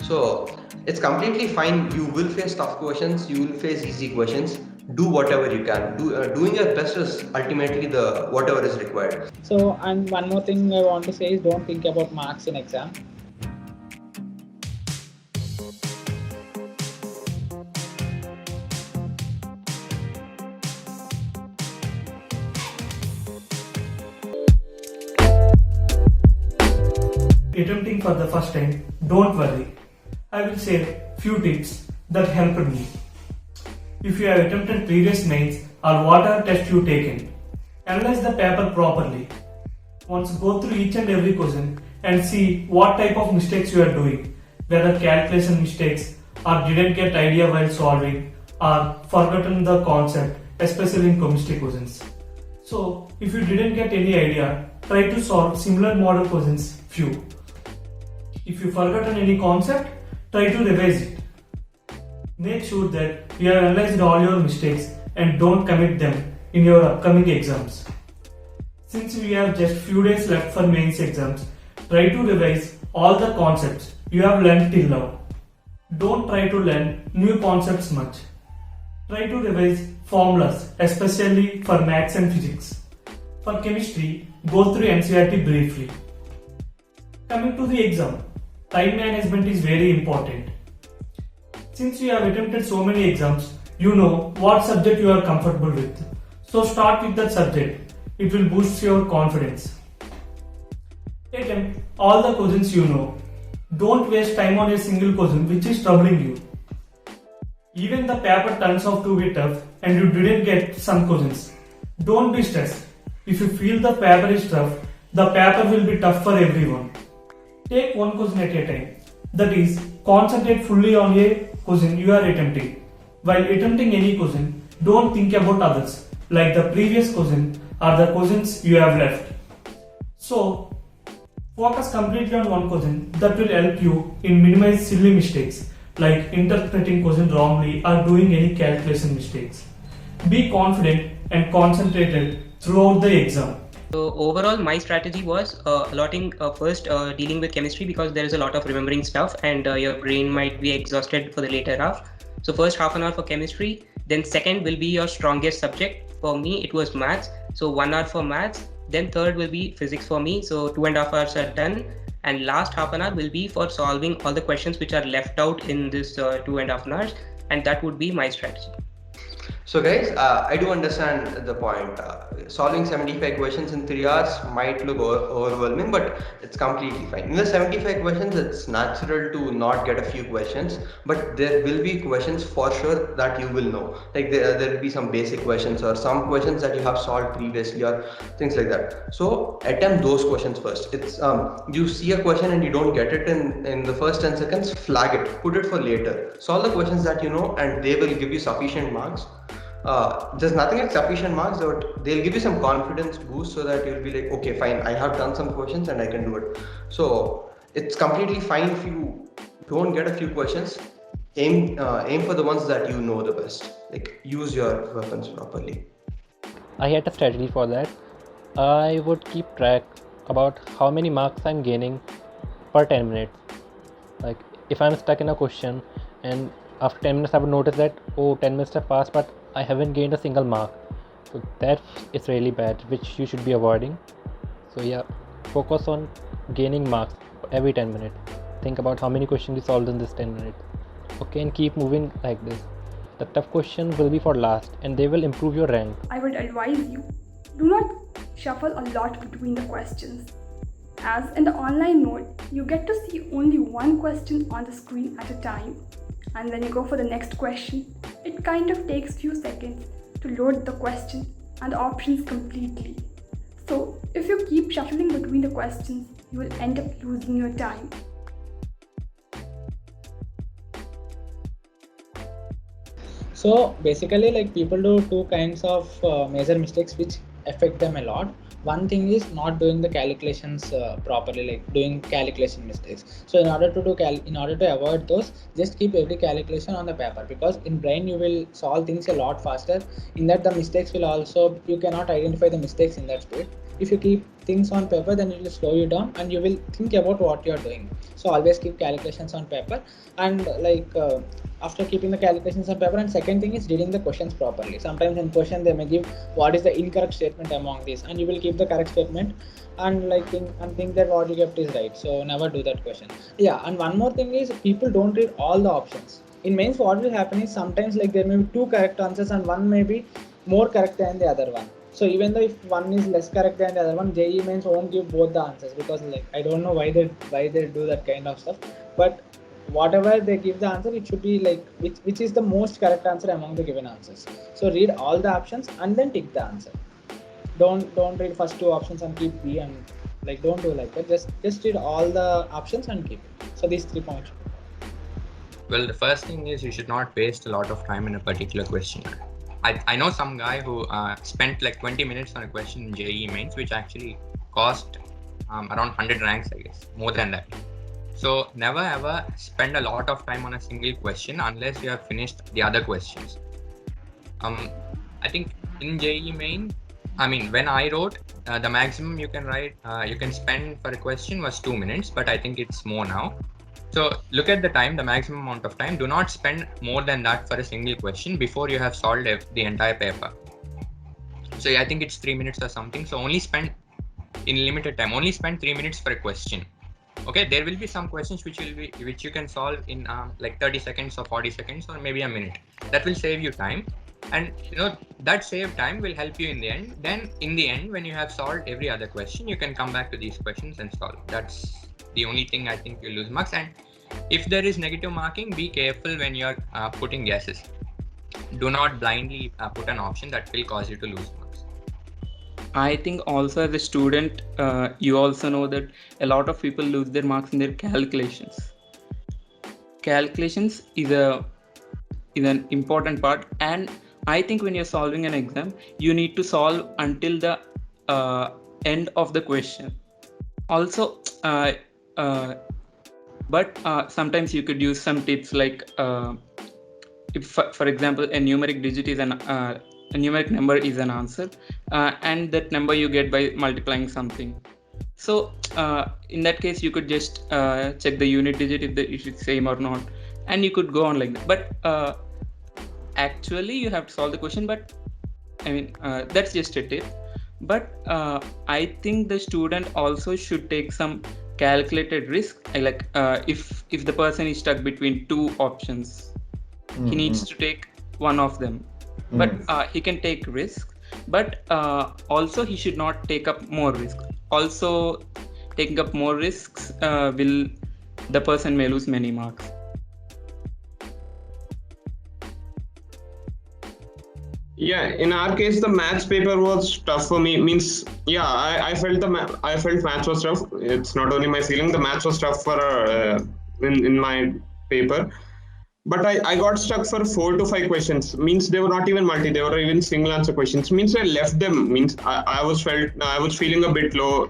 So it's completely fine. You will face tough questions. You will face easy questions. Do whatever you can. Doing your best is ultimately the whatever is required. So, and one more thing I want to say is don't think about marks in exam. Attempting for the first time, don't worry. I will share few tips that helped me. If you have attempted previous mains or whatever test you taken, analyze the paper properly. Once go through each and every question and see what type of mistakes you are doing, whether calculation mistakes or didn't get idea while solving or forgotten the concept, especially in chemistry questions. So if you didn't get any idea, try to solve similar model questions few. If you forgotten any concept, try to revise it. Make sure that you have analyzed all your mistakes and don't commit them in your upcoming exams. Since we have just few days left for mains exams, try to revise all the concepts you have learned till now. Don't try to learn new concepts much. Try to revise formulas, especially for maths and physics. For chemistry, go through NCERT briefly. Coming to the exam, time management is very important. Since you have attempted so many exams, you know what subject you are comfortable with. So start with that subject. It will boost your confidence. Attempt all the questions you know. Don't waste time on a single question which is troubling you. Even the paper turns out to be tough and you didn't get some questions. Don't be stressed. If you feel the paper is tough, the paper will be tough for everyone. Take one question at a time. That is, concentrate fully on a question you are attempting. While attempting any question, don't think about others, like the previous question or the questions you have left. So, focus completely on one question that will help you in minimize silly mistakes like interpreting question wrongly or doing any calculation mistakes. Be confident and concentrated throughout the exam. So overall, my strategy was allotting first dealing with chemistry because there is a lot of remembering stuff and your brain might be exhausted for the later half. So first half an hour for chemistry, then second will be your strongest subject. For me, it was maths. So 1 hour for maths. Then third will be physics for me. So 2.5 hours are done. And last half an hour will be for solving all the questions which are left out in this 2.5 hours. And that would be my strategy. So guys, I do understand the point. Solving 75 questions in 3 hours might look overwhelming, but it's completely fine. In the 75 questions, it's natural to not get a few questions, but there will be questions for sure that you will know. Like there will be some basic questions or some questions that you have solved previously or things like that. So attempt those questions first. It's you see a question and you don't get it in the first 10 seconds, flag it, put it for later. Solve the questions that you know and they will give you sufficient marks. There's nothing like sufficient marks, but they'll give you some confidence boost so that you'll be like, okay, fine, I have done some questions and I can do it. So it's completely fine if you don't get a few questions. Aim for the ones that you know the best. Like use your weapons properly. I had a strategy for that. I would keep track about how many marks I'm gaining per 10 minutes. Like if I'm stuck in a question and after 10 minutes I would notice that 10 minutes have passed but I haven't gained a single mark. So that is really bad, which you should be avoiding. So yeah, focus on gaining marks every 10 minutes. Think about how many questions you solved in this 10 minutes. Okay, and keep moving like this. The tough questions will be for last and they will improve your rank. I would advise you, do not shuffle a lot between the questions. As in the online mode, you get to see only one question on the screen at a time. And when you go for the next question, it kind of takes few seconds to load the question and the options completely. So if you keep shuffling between the questions, you will end up losing your time. So basically, like people do two kinds of major mistakes which affect them a lot. One thing is not doing the calculations properly, like doing calculation mistakes. So in order to avoid those, just keep every calculation on the paper, because in brain you will solve things a lot faster. In that the mistakes will also, you cannot identify the mistakes in that speed. if you keep things on paper, then it will slow you down and you will think about what you are doing. So always keep calculations on paper, and after keeping the calculations on paper, and second thing is reading the questions properly. Sometimes in question they may give what is the incorrect statement among these, and you will keep the correct statement and think that what you kept is right. So never do that question. Yeah, and one more thing is people don't read all the options. In mains, what will happen is sometimes like there may be two correct answers and one may be more correct than the other one. So even though if one is less correct than the other one, JEE mains won't give both the answers, because like I don't know why they do that kind of stuff. But whatever they give the answer, it should be like which is the most correct answer among the given answers. So read all the options and then tick the answer. Don't read first two options and keep B, and like don't do like that. Just read all the options and keep it. So these 3 points. Well, the first thing is you should not waste a lot of time in a particular question. I know some guy who spent like 20 minutes on a question in JEE mains, which actually cost around 100 ranks, I guess, more than that. So never ever spend a lot of time on a single question unless you have finished the other questions. I think in JEE main, when I wrote, the maximum you can spend for a question was 2 minutes, but I think it's more now. So look at the time, the maximum amount of time. Do not spend more than that for a single question before you have solved the entire paper. So I think it's 3 minutes or something. So only spend in limited time. Only spend 3 minutes for a question. Okay, there will be some questions which you can solve in like 30 seconds or 40 seconds or maybe a minute. That will save you time, and that saved time will help you in the end. Then in the end, when you have solved every other question, you can come back to these questions and solve. That's the only thing I think you lose marks. And if there is negative marking, be careful when you're putting guesses. Do not blindly put an option that will cause you to lose marks. I think also as a student, you also know that a lot of people lose their marks in their calculations. Calculations is an important part, and I think when you're solving an exam, you need to solve until the end of the question. Also, but sometimes you could use some tips like if, for example, a numeric digit is a numeric number is an answer, and that number you get by multiplying something. So in that case, you could just check the unit digit if it's same or not, and you could go on like that. But actually, you have to solve the question. But that's just a tip. But I think the student also should take some calculated risk. Like if the person is stuck between two options, he needs to take one of them. But he can take risk. But also he should not take up more risk. Also, taking up more risks the person may lose many marks. Yeah, in our case, the maths paper was tough for me. I felt maths was tough. It's not only my feeling. The maths was tough for in my paper. But I got stuck for 4 to 5 questions. They were not even multi. They were even single answer questions. I left them. I was feeling a bit low.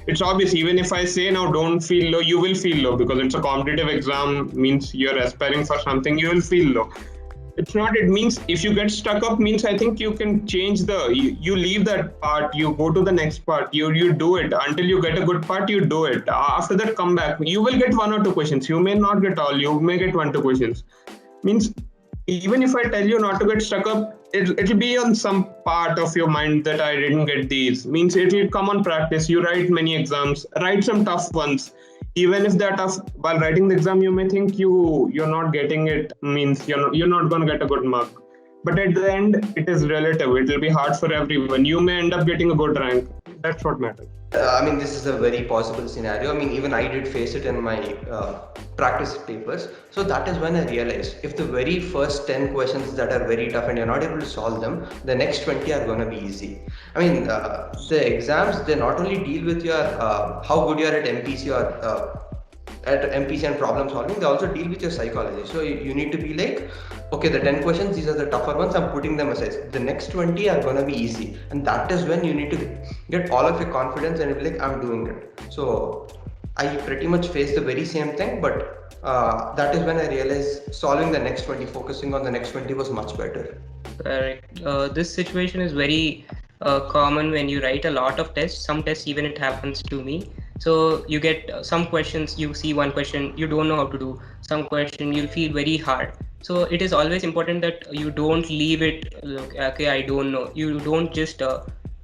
It's obvious. Even if I say now don't feel low, you will feel low because it's a competitive exam. You're aspiring for something. You will feel low. It's not, it means if you get stuck up I think you can change you leave that part, you go to the next part, you do it until you get a good part, you do it. After that, come back. You will get 1 or 2 questions. You may not get all, you may get 1 or 2 questions. Even if I tell you not to get stuck up, it'll be on some part of your mind that I didn't get these. It'll come on practice. You write many exams, write some tough ones. Even if they're tough, while writing the exam, you may think you're not getting it, you're not going to get a good mark. But at the end, it is relative. It will be hard for everyone. You may end up getting a good rank. That's what matters. This is a very possible scenario. Even I did face it in my practice papers. So that is when I realized if the very first 10 questions that are very tough and you're not able to solve them, the next 20 are going to be easy. The exams, they not only deal with your how good you are at MPC or at MPC and problem solving, they also deal with your psychology. So you need to be like, okay, the 10 questions, these are the tougher ones, I'm putting them aside. The next 20 are going to be easy. And that is when you need to get all of your confidence and be like, I'm doing it. So I pretty much faced the very same thing, but that is when I realized solving the next 20, focusing on the next 20 was much better. Correct. This situation is very common when you write a lot of tests. Some tests even it happens to me. So you get some questions, you see one question, you don't know how to do. Some question you'll feel very hard. So it is always important that you don't leave it, okay, I don't know. You don't just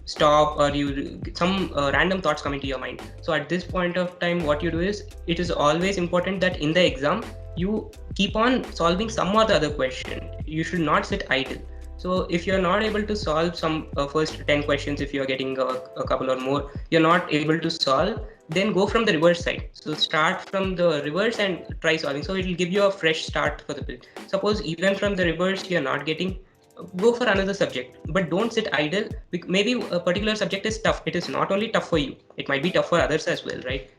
stop, or you some random thoughts come into your mind. So at this point of time, what you do is, it is always important that in the exam you keep on solving some or the other question. You should not sit idle. So if you're not able to solve some first 10 questions, if you're getting a couple or more, you're not able to solve, then go from the reverse side. So start from the reverse and try solving. So it will give you a fresh start for the build. Suppose even from the reverse you're not getting, go for another subject, but don't sit idle. Maybe a particular subject is tough. It is not only tough for you, it might be tough for others as well, right?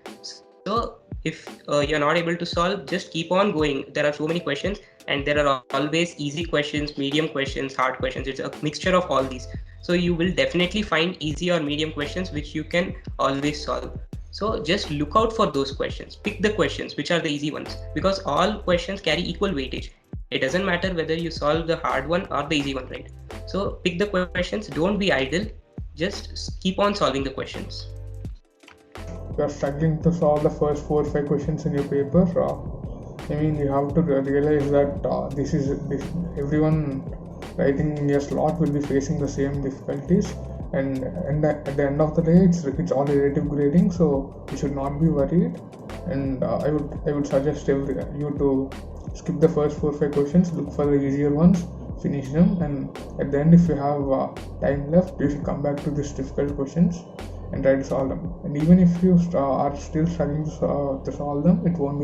So if you're not able to solve, just keep on going. There are so many questions, and there are always easy questions, medium questions, hard questions. It's a mixture of all these. So you will definitely find easy or medium questions which you can always solve. So just look out for those questions. Pick the questions which are the easy ones, because all questions carry equal weightage. It doesn't matter whether you solve the hard one or the easy one, right? So pick the questions, don't be idle, just keep on solving the questions. You are struggling to solve the first 4 or 5 questions in your paper. I mean, you have to realize that everyone writing in your slot will be facing the same difficulties, and at the end of the day, it's all relative grading, so you should not be worried. And I would suggest you to skip the first 4 or 5 questions, look for the easier ones, finish them, and at the end, if you have time left, you should come back to these difficult questions and try to solve them. And even if you are still struggling to solve them, it won't be a